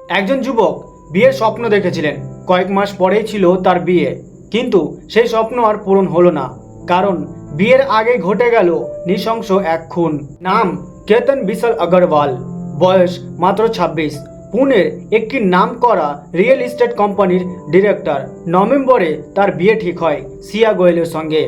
একজন যুবক বিয়ের স্বপ্ন দেখেছিলেন। কয়েক মাস পরেই ছিল তার বিয়ে, কিন্তু সেই স্বপ্ন আর পূরণ হলো না। কারণ বিয়ের আগে ঘটে গেল নৃশংস এক খুন। নাম কেতন বিশাল আগরওয়াল, বয়স মাত্র ২৬, পুনের একটি নামকরা রিয়েল এস্টেট কোম্পানির ডিরেক্টর। নভেম্বরে তার বিয়ে ঠিক হয় সিয়া গোয়েলের সঙ্গে।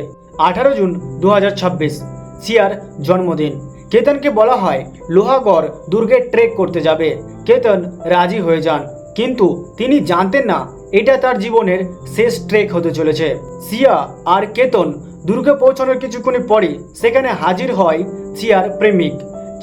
18 জুন 2026 সিয়ার জন্মদিন। কেতনকে বলা হয় লোহাগড় দুর্গে ট্রেক করতে যাবে। কেতন রাজি হয়ে যান, কিন্তু তিনি জানতেন না এটা তার জীবনের শেষ ট্রেক হতে চলেছে। সিয়া আর কেতন দুর্গে পৌঁছানোর কিছুক্ষণ পরই সেখানে হাজির হয় সিয়ার প্রেমিক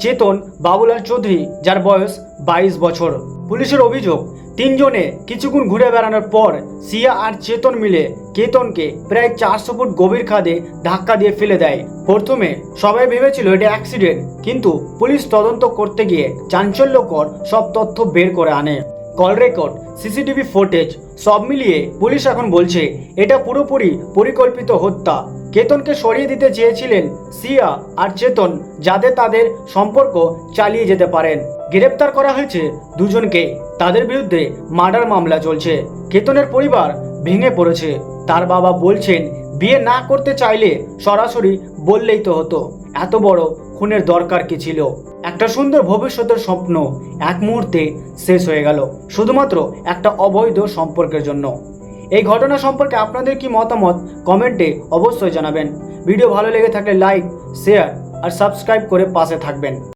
চেতন বাবুলাল চৌধুরী, যার বয়স 22 বছর। পুলিশের অভিযোগ, তিনজনে কিছুক্ষণ ঘুরে বেড়ানোর পর সিয়া আর চেতন মিলে কেতনকে প্রায় 400 ফুট গভীর খাদে ধাক্কা দিয়ে ফেলে দেয়। প্রথমে সবাই ভেবেছিল এটা অ্যাক্সিডেন্ট, কিন্তু পুলিশ তদন্ত করতে গিয়ে চাঞ্চল্যকর সব তথ্য বের করে আনে। কল রেকর্ড, সিসিটিভি ফুটেজ সব মিলিয়ে পুলিশ এখন বলছে এটা পুরোপুরি পরিকল্পিত হত্যা। কেতনকে সরিয়ে দিতে চেয়েছিলেন সিয়া আর চেতন, যাতে তাদের সম্পর্ক চালিয়ে যেতে পারেন। গ্রেপ্তার করা হয়েছে দুজনকে। তাদের বিরুদ্ধে মার্ডার মামলা চলছে। কেতনের পরিবার ভেঙে পড়েছে। তার বাবা বলছেন বিয়ে না করতে চাইলে সরাসরি বললেই তো হতো, এত বড় খুনের দরকার কি ছিল। একটা সুন্দর ভবিষ্যতের স্বপ্ন এক মুহূর্তে শেষ হয়ে গেল শুধুমাত্র একটা অবৈধ সম্পর্কের জন্য। এই ঘটনা সম্পর্কে আপনাদের কি মতামত কমেন্টে অবশ্যই জানাবেন। ভিডিও ভালো লেগে থাকলে লাইক, শেয়ার আর সাবস্ক্রাইব করে পাশে থাকবেন।